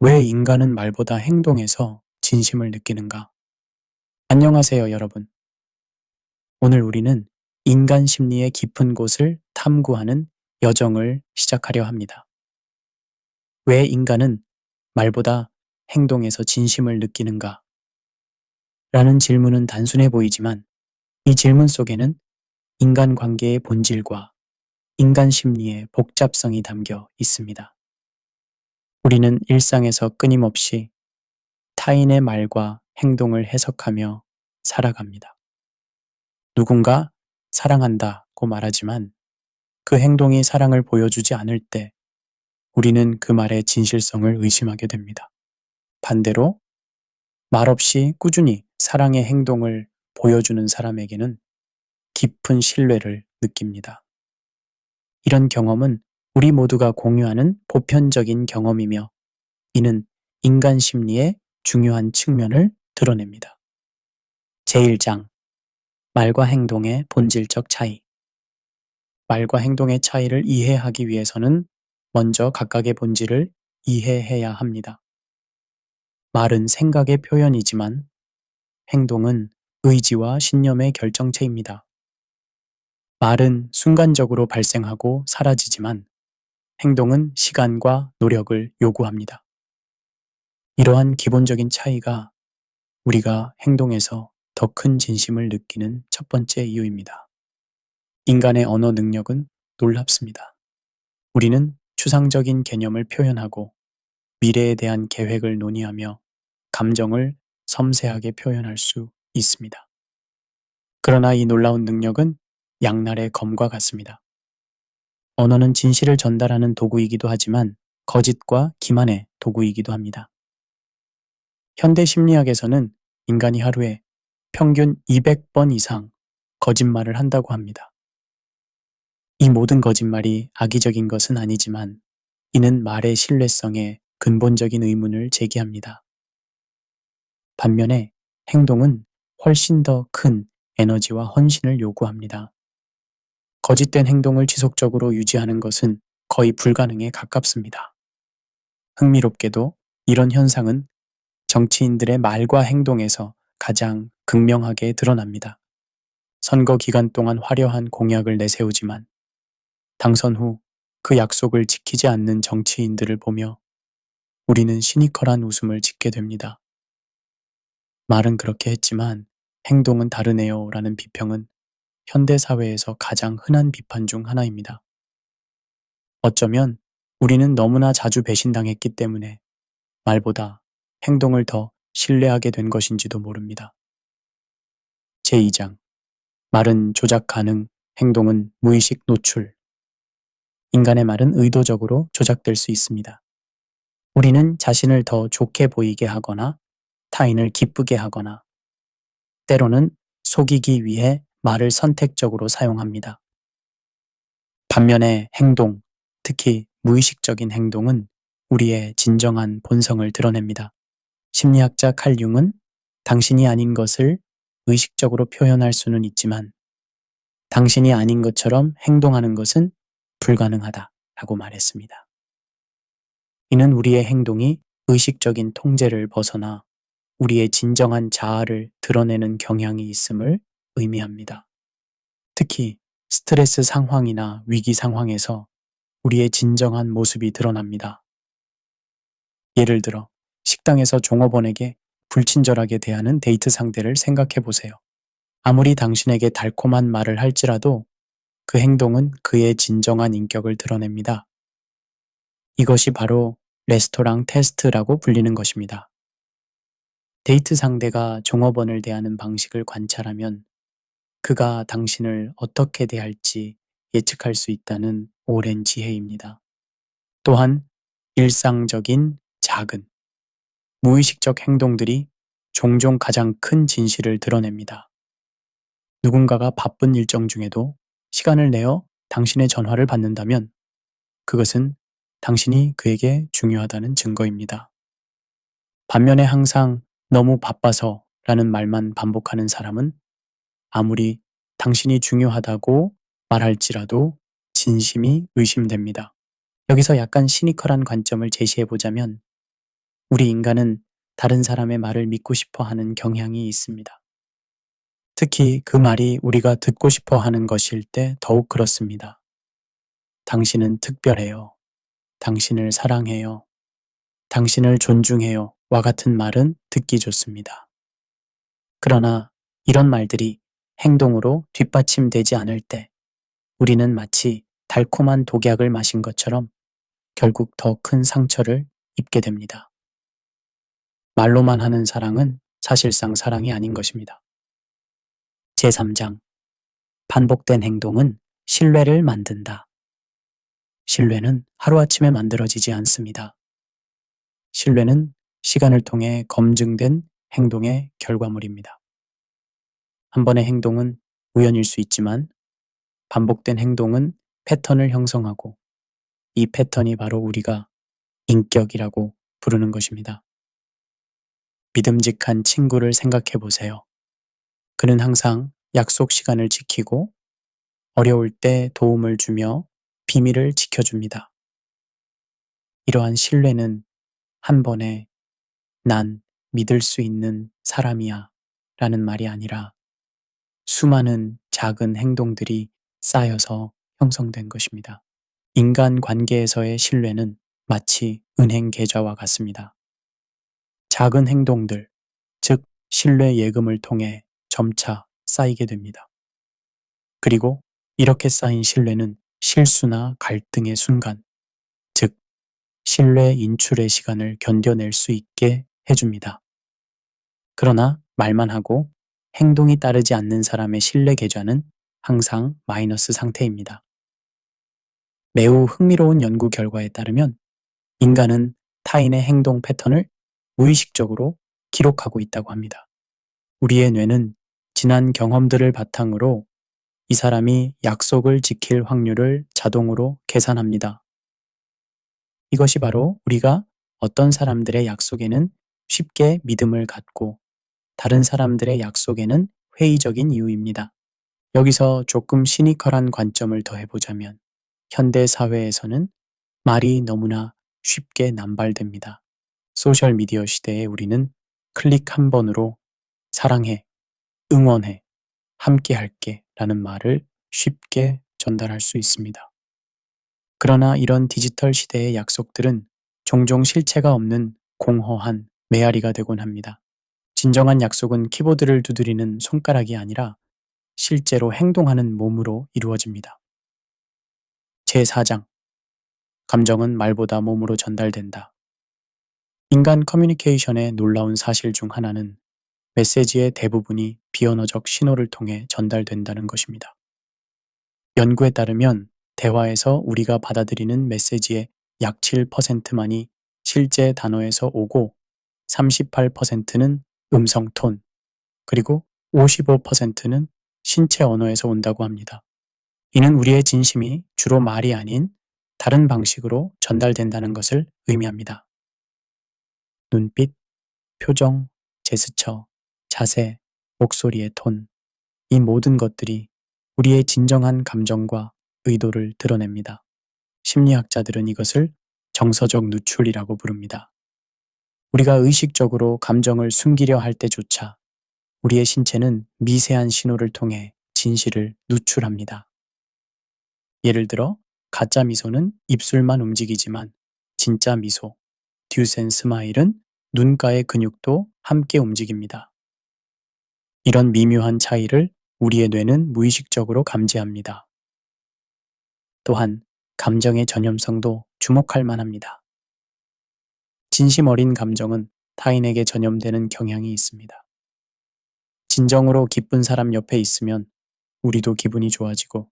왜 인간은 말보다 행동에서 진심을 느끼는가? 안녕하세요, 여러분. 오늘 우리는 인간 심리의 깊은 곳을 탐구하는 여정을 시작하려 합니다. 왜 인간은 말보다 행동에서 진심을 느끼는가? 라는 질문은 단순해 보이지만 이 질문 속에는 인간 관계의 본질과 인간 심리의 복잡성이 담겨 있습니다. 우리는 일상에서 끊임없이 타인의 말과 행동을 해석하며 살아갑니다. 누군가 사랑한다고 말하지만 그 행동이 사랑을 보여주지 않을 때 우리는 그 말의 진실성을 의심하게 됩니다. 반대로 말없이 꾸준히 사랑의 행동을 보여주는 사람에게는 깊은 신뢰를 느낍니다. 이런 경험은 우리 모두가 공유하는 보편적인 경험이며 이는 인간 심리의 중요한 측면을 드러냅니다. 제1장 말과 행동의 본질적 차이. 말과 행동의 차이를 이해하기 위해서는 먼저 각각의 본질을 이해해야 합니다. 말은 생각의 표현이지만 행동은 의지와 신념의 결정체입니다. 말은 순간적으로 발생하고 사라지지만 행동은 시간과 노력을 요구합니다. 이러한 기본적인 차이가 우리가 행동에서 더 큰 진심을 느끼는 첫 번째 이유입니다. 인간의 언어 능력은 놀랍습니다. 우리는 추상적인 개념을 표현하고 미래에 대한 계획을 논의하며 감정을 섬세하게 표현할 수 있습니다. 그러나 이 놀라운 능력은 양날의 검과 같습니다. 언어는 진실을 전달하는 도구이기도 하지만 거짓과 기만의 도구이기도 합니다. 현대 심리학에서는 인간이 하루에 평균 200번 이상 거짓말을 한다고 합니다. 이 모든 거짓말이 악의적인 것은 아니지만 이는 말의 신뢰성에 근본적인 의문을 제기합니다. 반면에 행동은 훨씬 더 큰 에너지와 헌신을 요구합니다. 거짓된 행동을 지속적으로 유지하는 것은 거의 불가능에 가깝습니다. 흥미롭게도 이런 현상은 정치인들의 말과 행동에서 가장 극명하게 드러납니다. 선거 기간 동안 화려한 공약을 내세우지만 당선 후 그 약속을 지키지 않는 정치인들을 보며 우리는 시니컬한 웃음을 짓게 됩니다. 말은 그렇게 했지만 행동은 다르네요 라는 비평은 현대사회에서 가장 흔한 비판 중 하나입니다. 어쩌면 우리는 너무나 자주 배신당했기 때문에 말보다 행동을 더 신뢰하게 된 것인지도 모릅니다. 제2장 말은 조작 가능, 행동은 무의식 노출. 인간의 말은 의도적으로 조작될 수 있습니다. 우리는 자신을 더 좋게 보이게 하거나 타인을 기쁘게 하거나 때로는 속이기 위해 말을 선택적으로 사용합니다. 반면에 행동, 특히 무의식적인 행동은 우리의 진정한 본성을 드러냅니다. 심리학자 칼 융은 당신이 아닌 것을 의식적으로 표현할 수는 있지만 당신이 아닌 것처럼 행동하는 것은 불가능하다라고 말했습니다. 이는 우리의 행동이 의식적인 통제를 벗어나 우리의 진정한 자아를 드러내는 경향이 있음을 의미합니다. 특히 스트레스 상황이나 위기 상황에서 우리의 진정한 모습이 드러납니다. 예를 들어 식당에서 종업원에게 불친절하게 대하는 데이트 상대를 생각해 보세요. 아무리 당신에게 달콤한 말을 할지라도 그 행동은 그의 진정한 인격을 드러냅니다. 이것이 바로 레스토랑 테스트라고 불리는 것입니다. 데이트 상대가 종업원을 대하는 방식을 관찰하면 그가 당신을 어떻게 대할지 예측할 수 있다는 오랜 지혜입니다. 또한 일상적인 작은 무의식적 행동들이 종종 가장 큰 진실을 드러냅니다. 누군가가 바쁜 일정 중에도 시간을 내어 당신의 전화를 받는다면 그것은 당신이 그에게 중요하다는 증거입니다. 반면에 항상 너무 바빠서 라는 말만 반복하는 사람은 아무리 당신이 중요하다고 말할지라도 진심이 의심됩니다. 여기서 약간 시니컬한 관점을 제시해 보자면 우리 인간은 다른 사람의 말을 믿고 싶어 하는 경향이 있습니다. 특히 그 말이 우리가 듣고 싶어 하는 것일 때 더욱 그렇습니다. 당신은 특별해요. 당신을 사랑해요. 당신을 존중해요. 와 같은 말은 듣기 좋습니다. 그러나 이런 말들이 행동으로 뒷받침되지 않을 때 우리는 마치 달콤한 독약을 마신 것처럼 결국 더 큰 상처를 입게 됩니다. 말로만 하는 사랑은 사실상 사랑이 아닌 것입니다. 제3장 반복된 행동은 신뢰를 만든다. 신뢰는 하루아침에 만들어지지 않습니다. 신뢰는 시간을 통해 검증된 행동의 결과물입니다. 한 번의 행동은 우연일 수 있지만 반복된 행동은 패턴을 형성하고 이 패턴이 바로 우리가 인격이라고 부르는 것입니다. 믿음직한 친구를 생각해 보세요. 그는 항상 약속 시간을 지키고 어려울 때 도움을 주며 비밀을 지켜줍니다. 이러한 신뢰는 한 번에 난 믿을 수 있는 사람이야 라는 말이 아니라 수많은 작은 행동들이 쌓여서 형성된 것입니다. 인간 관계에서의 신뢰는 마치 은행 계좌와 같습니다. 작은 행동들, 즉 신뢰 예금을 통해 점차 쌓이게 됩니다. 그리고 이렇게 쌓인 신뢰는 실수나 갈등의 순간, 즉 신뢰 인출의 시간을 견뎌낼 수 있게 해줍니다. 그러나 말만 하고 행동이 따르지 않는 사람의 신뢰 계좌는 항상 마이너스 상태입니다. 매우 흥미로운 연구 결과에 따르면 인간은 타인의 행동 패턴을 무의식적으로 기록하고 있다고 합니다. 우리의 뇌는 지난 경험들을 바탕으로 이 사람이 약속을 지킬 확률을 자동으로 계산합니다. 이것이 바로 우리가 어떤 사람들의 약속에는 쉽게 믿음을 갖고 다른 사람들의 약속에는 회의적인 이유입니다. 여기서 조금 시니컬한 관점을 더해보자면 현대 사회에서는 말이 너무나 쉽게 남발됩니다. 소셜미디어 시대에 우리는 클릭 한 번으로 사랑해, 응원해, 함께할게 라는 말을 쉽게 전달할 수 있습니다. 그러나 이런 디지털 시대의 약속들은 종종 실체가 없는 공허한 메아리가 되곤 합니다. 진정한 약속은 키보드를 두드리는 손가락이 아니라 실제로 행동하는 몸으로 이루어집니다. 제4장 감정은 말보다 몸으로 전달된다. 인간 커뮤니케이션의 놀라운 사실 중 하나는 메시지의 대부분이 비언어적 신호를 통해 전달된다는 것입니다. 연구에 따르면 대화에서 우리가 받아들이는 메시지의 약 7%만이 실제 단어에서 오고 38%는 음성 톤, 그리고 55%는 신체 언어에서 온다고 합니다. 이는 우리의 진심이 주로 말이 아닌 다른 방식으로 전달된다는 것을 의미합니다. 눈빛, 표정, 제스처, 자세, 목소리의 톤, 이 모든 것들이 우리의 진정한 감정과 의도를 드러냅니다. 심리학자들은 이것을 정서적 누출이라고 부릅니다. 우리가 의식적으로 감정을 숨기려 할 때조차 우리의 신체는 미세한 신호를 통해 진실을 누출합니다. 예를 들어 가짜 미소는 입술만 움직이지만 진짜 미소, 듀센 스마일은 눈가의 근육도 함께 움직입니다. 이런 미묘한 차이를 우리의 뇌는 무의식적으로 감지합니다. 또한 감정의 전염성도 주목할 만합니다. 진심 어린 감정은 타인에게 전염되는 경향이 있습니다. 진정으로 기쁜 사람 옆에 있으면 우리도 기분이 좋아지고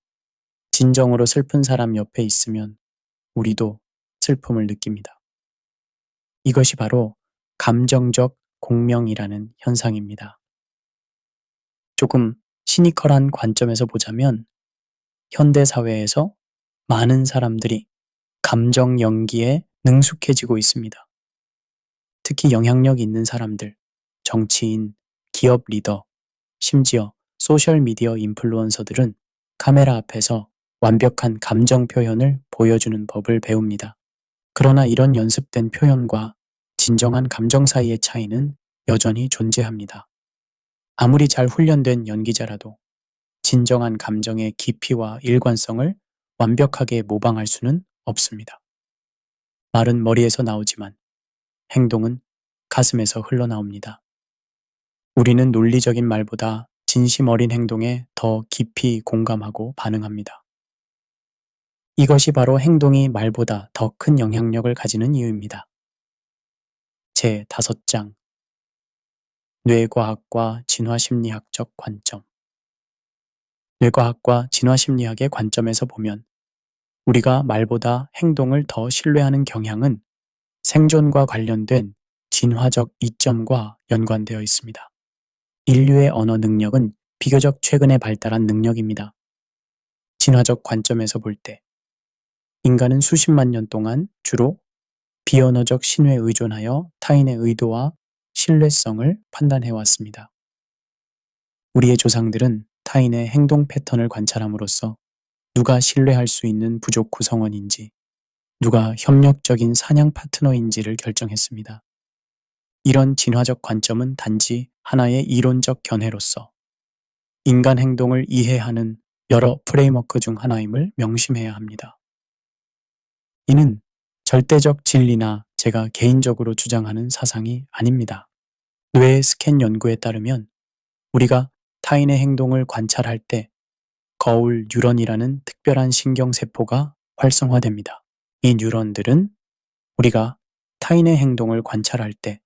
진정으로 슬픈 사람 옆에 있으면 우리도 슬픔을 느낍니다. 이것이 바로 감정적 공명이라는 현상입니다. 조금 시니컬한 관점에서 보자면 현대 사회에서 많은 사람들이 감정 연기에 능숙해지고 있습니다. 특히 영향력 있는 사람들, 정치인, 기업 리더, 심지어 소셜미디어 인플루언서들은 카메라 앞에서 완벽한 감정 표현을 보여주는 법을 배웁니다. 그러나 이런 연습된 표현과 진정한 감정 사이의 차이는 여전히 존재합니다. 아무리 잘 훈련된 연기자라도 진정한 감정의 깊이와 일관성을 완벽하게 모방할 수는 없습니다. 말은 머리에서 나오지만 행동은 가슴에서 흘러나옵니다. 우리는 논리적인 말보다 진심 어린 행동에 더 깊이 공감하고 반응합니다. 이것이 바로 행동이 말보다 더 큰 영향력을 가지는 이유입니다. 제 5장 뇌과학과 진화심리학적 관점. 뇌과학과 진화심리학의 관점에서 보면 우리가 말보다 행동을 더 신뢰하는 경향은 생존과 관련된 진화적 이점과 연관되어 있습니다. 인류의 언어 능력은 비교적 최근에 발달한 능력입니다. 진화적 관점에서 볼 때 인간은 수십만 년 동안 주로 비언어적 신호에 의존하여 타인의 의도와 신뢰성을 판단해 왔습니다. 우리의 조상들은 타인의 행동 패턴을 관찰함으로써 누가 신뢰할 수 있는 부족 구성원인지, 누가 협력적인 사냥 파트너인지를 결정했습니다. 이런 진화적 관점은 단지 하나의 이론적 견해로서 인간 행동을 이해하는 여러 프레임워크 중 하나임을 명심해야 합니다. 이는 절대적 진리나 제가 개인적으로 주장하는 사상이 아닙니다. 뇌 스캔 연구에 따르면 우리가 타인의 행동을 관찰할 때 거울 뉴런이라는 특별한 신경세포가 활성화됩니다. 이 뉴런들은 우리가 타인의 행동을 관찰할 때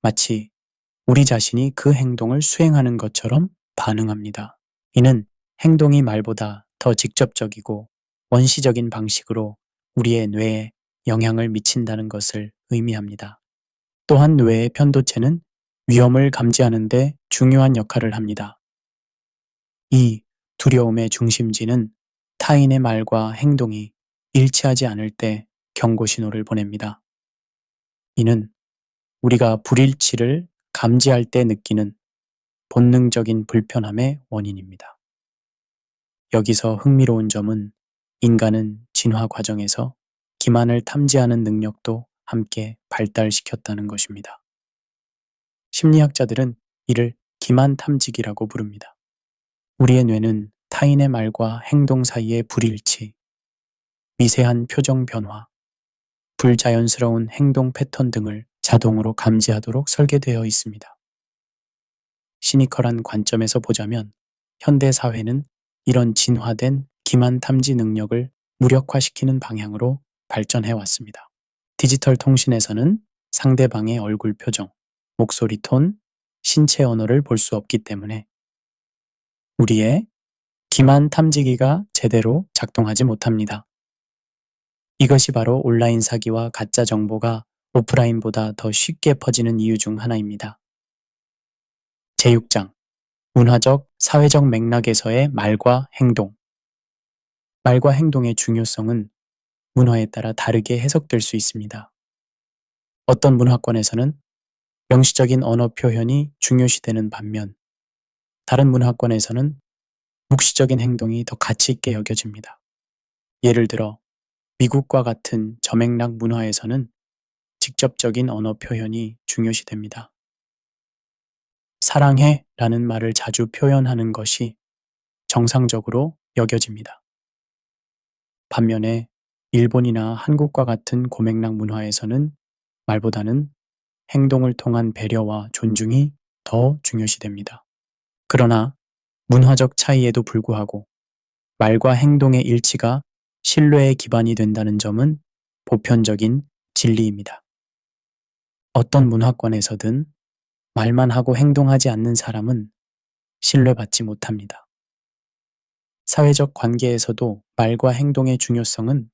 마치 우리 자신이 그 행동을 수행하는 것처럼 반응합니다. 이는 행동이 말보다 더 직접적이고 원시적인 방식으로 우리의 뇌에 영향을 미친다는 것을 의미합니다. 또한 뇌의 편도체는 위험을 감지하는 데 중요한 역할을 합니다. 이 두려움의 중심지는 타인의 말과 행동이 일치하지 않을 때 경고 신호를 보냅니다. 이는 우리가 불일치를 감지할 때 느끼는 본능적인 불편함의 원인입니다. 여기서 흥미로운 점은 인간은 진화 과정에서 기만을 탐지하는 능력도 함께 발달시켰다는 것입니다. 심리학자들은 이를 기만 탐지기라고 부릅니다. 우리의 뇌는 타인의 말과 행동 사이의 불일치, 미세한 표정 변화, 불자연스러운 행동 패턴 등을 자동으로 감지하도록 설계되어 있습니다. 시니컬한 관점에서 보자면 현대 사회는 이런 진화된 기만 탐지 능력을 무력화시키는 방향으로 발전해 왔습니다. 디지털 통신에서는 상대방의 얼굴 표정, 목소리 톤, 신체 언어를 볼 수 없기 때문에 우리의 기만 탐지기가 제대로 작동하지 못합니다. 이것이 바로 온라인 사기와 가짜 정보가 오프라인보다 더 쉽게 퍼지는 이유 중 하나입니다. 제6장 문화적, 사회적 맥락에서의 말과 행동. 말과 행동의 중요성은 문화에 따라 다르게 해석될 수 있습니다. 어떤 문화권에서는 명시적인 언어 표현이 중요시되는 반면 다른 문화권에서는 묵시적인 행동이 더 가치 있게 여겨집니다. 예를 들어 미국과 같은 저맥락 문화에서는 직접적인 언어 표현이 중요시됩니다. 사랑해 라는 말을 자주 표현하는 것이 정상적으로 여겨집니다. 반면에 일본이나 한국과 같은 고맥락 문화에서는 말보다는 행동을 통한 배려와 존중이 더 중요시됩니다. 그러나 문화적 차이에도 불구하고 말과 행동의 일치가 신뢰의 기반이 된다는 점은 보편적인 진리입니다. 어떤 문화권에서든 말만 하고 행동하지 않는 사람은 신뢰받지 못합니다. 사회적 관계에서도 말과 행동의 중요성은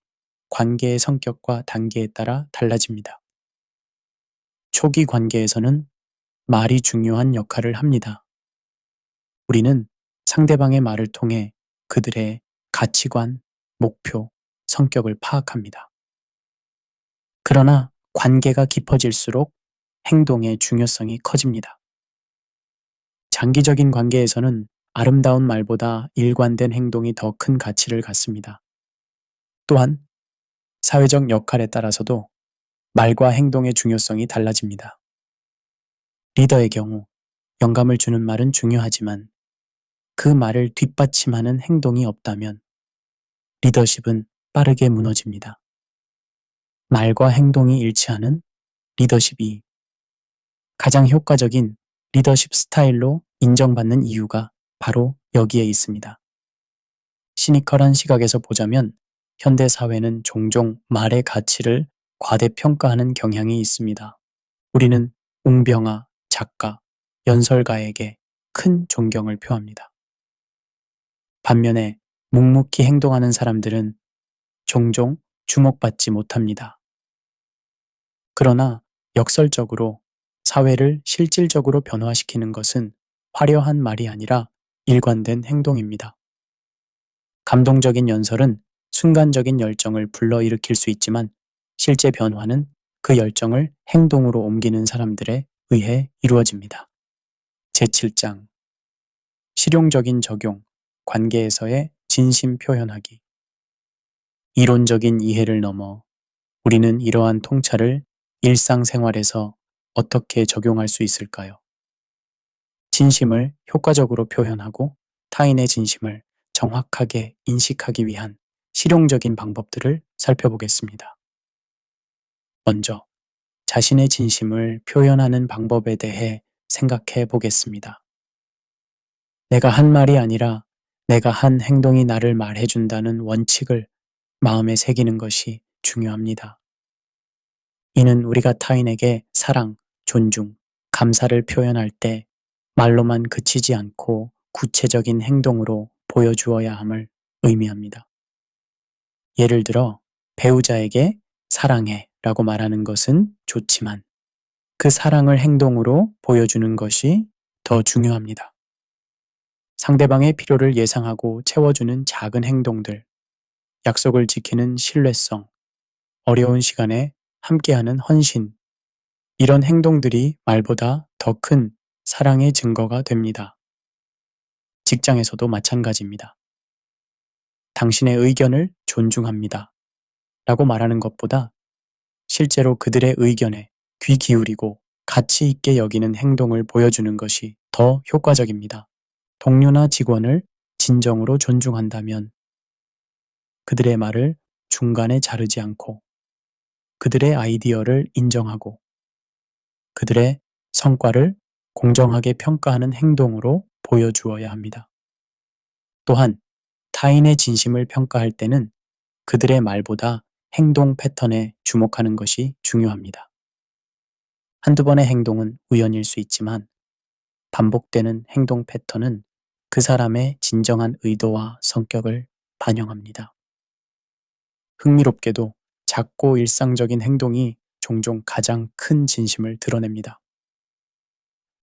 관계의 성격과 단계에 따라 달라집니다. 초기 관계에서는 말이 중요한 역할을 합니다. 우리는 상대방의 말을 통해 그들의 가치관, 목표, 성격을 파악합니다. 그러나 관계가 깊어질수록 행동의 중요성이 커집니다. 장기적인 관계에서는 아름다운 말보다 일관된 행동이 더 큰 가치를 갖습니다. 또한 사회적 역할에 따라서도 말과 행동의 중요성이 달라집니다. 리더의 경우 영감을 주는 말은 중요하지만 그 말을 뒷받침하는 행동이 없다면 리더십은 빠르게 무너집니다. 말과 행동이 일치하는 리더십이 가장 효과적인 리더십 스타일로 인정받는 이유가 바로 여기에 있습니다. 시니컬한 시각에서 보자면 현대 사회는 종종 말의 가치를 과대평가하는 경향이 있습니다. 우리는 웅병아, 작가, 연설가에게 큰 존경을 표합니다. 반면에 묵묵히 행동하는 사람들은 종종 주목받지 못합니다. 그러나 역설적으로 사회를 실질적으로 변화시키는 것은 화려한 말이 아니라 일관된 행동입니다. 감동적인 연설은 순간적인 열정을 불러일으킬 수 있지만 실제 변화는 그 열정을 행동으로 옮기는 사람들에 의해 이루어집니다. 제7장 실용적인 적용, 관계에서의 진심 표현하기. 이론적인 이해를 넘어 우리는 이러한 통찰을 일상생활에서 어떻게 적용할 수 있을까요? 진심을 효과적으로 표현하고 타인의 진심을 정확하게 인식하기 위한 실용적인 방법들을 살펴보겠습니다. 먼저, 자신의 진심을 표현하는 방법에 대해 생각해 보겠습니다. 내가 한 말이 아니라 내가 한 행동이 나를 말해준다는 원칙을 마음에 새기는 것이 중요합니다. 이는 우리가 타인에게 사랑, 존중, 감사를 표현할 때 말로만 그치지 않고 구체적인 행동으로 보여주어야 함을 의미합니다. 예를 들어, 배우자에게 사랑해 라고 말하는 것은 좋지만 그 사랑을 행동으로 보여주는 것이 더 중요합니다. 상대방의 필요를 예상하고 채워주는 작은 행동들, 약속을 지키는 신뢰성, 어려운 시간에 함께하는 헌신, 이런 행동들이 말보다 더 큰 사랑의 증거가 됩니다. 직장에서도 마찬가지입니다. 당신의 의견을 존중합니다. 라고 말하는 것보다 실제로 그들의 의견에 귀 기울이고 가치 있게 여기는 행동을 보여주는 것이 더 효과적입니다. 동료나 직원을 진정으로 존중한다면 그들의 말을 중간에 자르지 않고 그들의 아이디어를 인정하고 그들의 성과를 공정하게 평가하는 행동으로 보여주어야 합니다. 또한 타인의 진심을 평가할 때는 그들의 말보다 행동 패턴에 주목하는 것이 중요합니다. 한두 번의 행동은 우연일 수 있지만 반복되는 행동 패턴은 그 사람의 진정한 의도와 성격을 반영합니다. 흥미롭게도 작고 일상적인 행동이 종종 가장 큰 진심을 드러냅니다.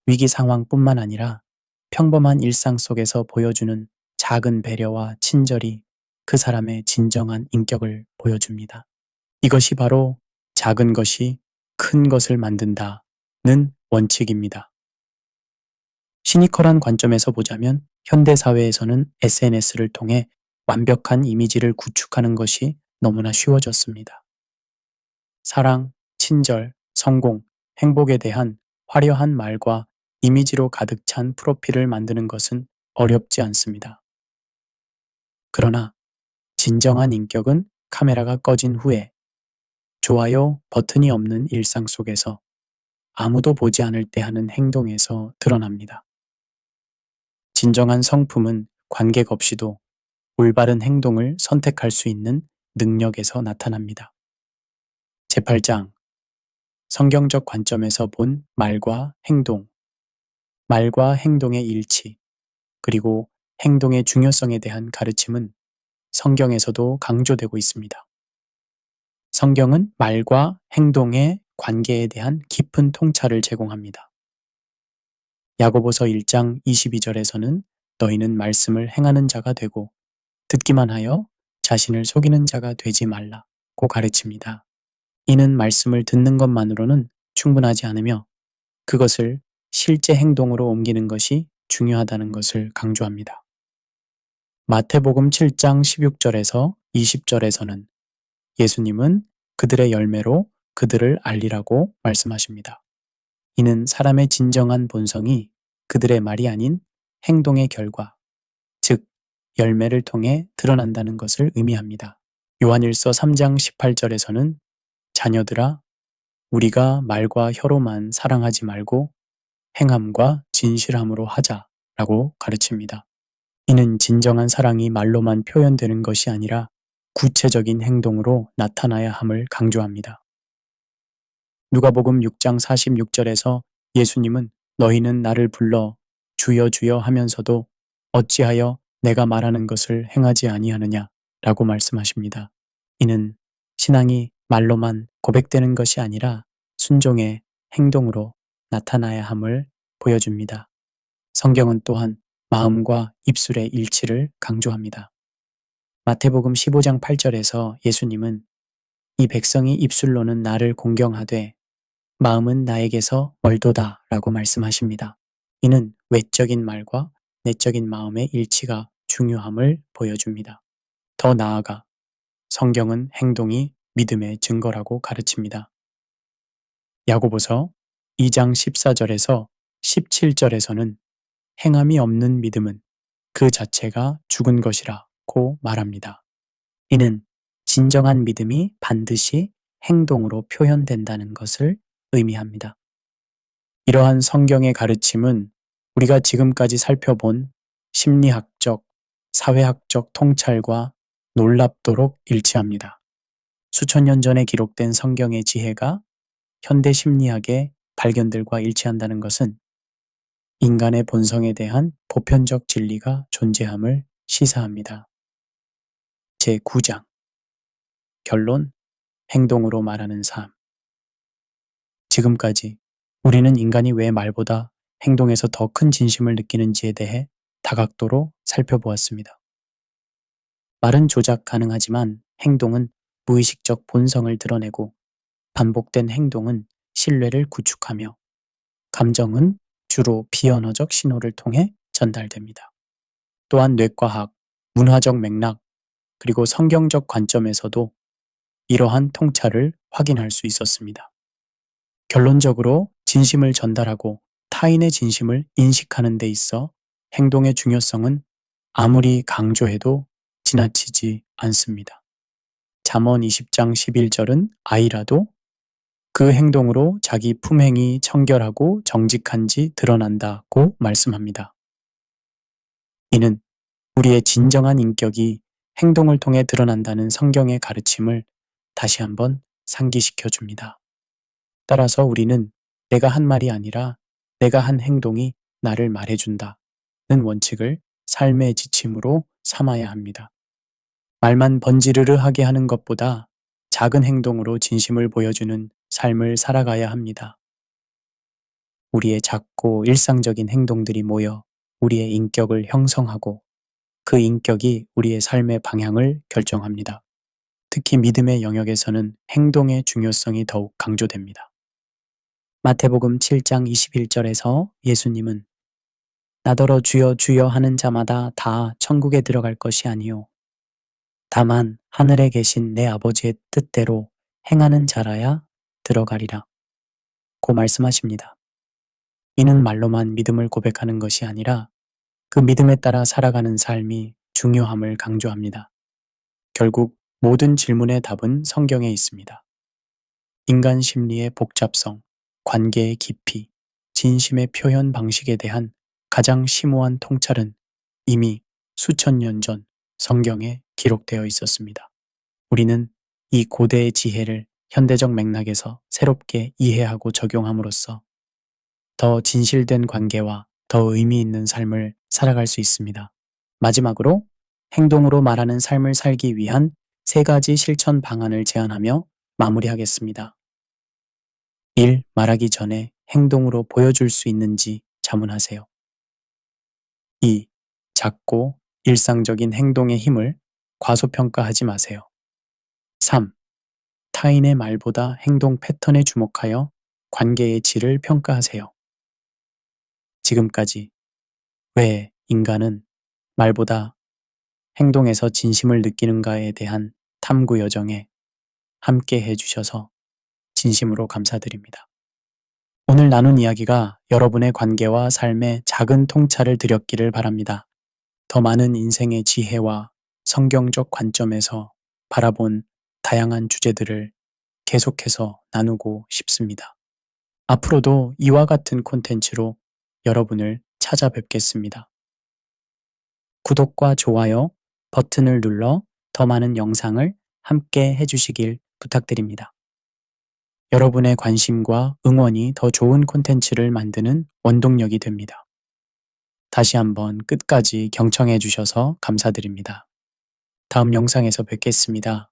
위기 상황뿐만 아니라 평범한 일상 속에서 보여주는 작은 배려와 친절이 그 사람의 진정한 인격을 보여줍니다. 이것이 바로 작은 것이 큰 것을 만든다는 원칙입니다. 시니컬한 관점에서 보자면 현대 사회에서는 SNS를 통해 완벽한 이미지를 구축하는 것이 너무나 쉬워졌습니다. 사랑, 친절, 성공, 행복에 대한 화려한 말과 이미지로 가득 찬 프로필을 만드는 것은 어렵지 않습니다. 그러나 진정한 인격은 카메라가 꺼진 후에 좋아요 버튼이 없는 일상 속에서 아무도 보지 않을 때 하는 행동에서 드러납니다. 진정한 성품은 관객 없이도 올바른 행동을 선택할 수 있는 능력에서 나타납니다. 제8장 성경적 관점에서 본 말과 행동, 말과 행동의 일치, 그리고 행동의 중요성에 대한 가르침은 성경에서도 강조되고 있습니다. 성경은 말과 행동의 관계에 대한 깊은 통찰을 제공합니다. 야고보서 1장 22절에서는 너희는 말씀을 행하는 자가 되고 듣기만 하여 자신을 속이는 자가 되지 말라고 가르칩니다. 이는 말씀을 듣는 것만으로는 충분하지 않으며 그것을 실제 행동으로 옮기는 것이 중요하다는 것을 강조합니다. 마태복음 7장 16절에서 20절에서는 예수님은 그들의 열매로 그들을 알리라고 말씀하십니다. 이는 사람의 진정한 본성이 그들의 말이 아닌 행동의 결과, 즉 열매를 통해 드러난다는 것을 의미합니다. 요한일서 3장 18절에서는 자녀들아 우리가 말과 혀로만 사랑하지 말고 행함과 진실함으로 하자라고 가르칩니다. 이는 진정한 사랑이 말로만 표현되는 것이 아니라 구체적인 행동으로 나타나야 함을 강조합니다. 누가복음 6장 46절에서 예수님은 너희는 나를 불러 주여 주여 하면서도 어찌하여 내가 말하는 것을 행하지 아니하느냐 라고 말씀하십니다. 이는 신앙이 말로만 고백되는 것이 아니라 순종의 행동으로 나타나야 함을 보여줍니다. 성경은 또한 마음과 입술의 일치를 강조합니다. 마태복음 15장 8절에서 예수님은 이 백성이 입술로는 나를 공경하되 마음은 나에게서 멀도다 라고 말씀하십니다. 이는 외적인 말과 내적인 마음의 일치가 중요함을 보여줍니다. 더 나아가 성경은 행동이 믿음의 증거라고 가르칩니다. 야고보서 2장 14절에서 17절에서는 행함이 없는 믿음은 그 자체가 죽은 것이라고 말합니다. 이는 진정한 믿음이 반드시 행동으로 표현된다는 것을 의미합니다. 이러한 성경의 가르침은 우리가 지금까지 살펴본 심리학적, 사회학적 통찰과 놀랍도록 일치합니다. 수천 년 전에 기록된 성경의 지혜가 현대 심리학의 발견들과 일치한다는 것은 인간의 본성에 대한 보편적 진리가 존재함을 시사합니다. 제9장 결론, 행동으로 말하는 삶. 지금까지 우리는 인간이 왜 말보다 행동에서 더 큰 진심을 느끼는지에 대해 다각도로 살펴보았습니다. 말은 조작 가능하지만 행동은 무의식적 본성을 드러내고 반복된 행동은 신뢰를 구축하며 감정은 주로 비언어적 신호를 통해 전달됩니다. 또한 뇌과학, 문화적 맥락, 그리고 성경적 관점에서도 이러한 통찰을 확인할 수 있었습니다. 결론적으로 진심을 전달하고 타인의 진심을 인식하는 데 있어 행동의 중요성은 아무리 강조해도 지나치지 않습니다. 잠언 20장 11절은 아이라도 그 행동으로 자기 품행이 청결하고 정직한지 드러난다고 말씀합니다. 이는 우리의 진정한 인격이 행동을 통해 드러난다는 성경의 가르침을 다시 한번 상기시켜 줍니다. 따라서 우리는 내가 한 말이 아니라 내가 한 행동이 나를 말해준다는 원칙을 삶의 지침으로 삼아야 합니다. 말만 번지르르 하게 하는 것보다 작은 행동으로 진심을 보여주는 삶을 살아가야 합니다. 우리의 작고 일상적인 행동들이 모여 우리의 인격을 형성하고 그 인격이 우리의 삶의 방향을 결정합니다. 특히 믿음의 영역에서는 행동의 중요성이 더욱 강조됩니다. 마태복음 7장 21절에서 예수님은 나더러 주여 주여 하는 자마다 다 천국에 들어갈 것이 아니요 다만 하늘에 계신 내 아버지의 뜻대로 행하는 자라야 들어가리라 고 말씀하십니다. 이는 말로만 믿음을 고백하는 것이 아니라 그 믿음에 따라 살아가는 삶이 중요함을 강조합니다. 결국 모든 질문의 답은 성경에 있습니다. 인간 심리의 복잡성, 관계의 깊이, 진심의 표현 방식에 대한 가장 심오한 통찰은 이미 수천 년 전 성경에 기록되어 있었습니다. 우리는 이 고대의 지혜를 현대적 맥락에서 새롭게 이해하고 적용함으로써 더 진실된 관계와 더 의미 있는 삶을 살아갈 수 있습니다. 마지막으로 행동으로 말하는 삶을 살기 위한 3가지 실천 방안을 제안하며 마무리하겠습니다. 1. 말하기 전에 행동으로 보여줄 수 있는지 자문하세요. 2. 작고 일상적인 행동의 힘을 과소평가하지 마세요. 3. 타인의 말보다 행동 패턴에 주목하여 관계의 질을 평가하세요. 지금까지 왜 인간은 말보다 행동에서 진심을 느끼는가에 대한 탐구 여정에 함께 해주셔서 진심으로 감사드립니다. 오늘 나눈 이야기가 여러분의 관계와 삶에 작은 통찰을 드렸기를 바랍니다. 더 많은 인생의 지혜와 성경적 관점에서 바라본 다양한 주제들을 계속해서 나누고 싶습니다. 앞으로도 이와 같은 콘텐츠로 여러분을 찾아뵙겠습니다. 구독과 좋아요 버튼을 눌러 더 많은 영상을 함께 해주시길 부탁드립니다. 여러분의 관심과 응원이 더 좋은 콘텐츠를 만드는 원동력이 됩니다. 다시 한번 끝까지 경청해 주셔서 감사드립니다. 다음 영상에서 뵙겠습니다.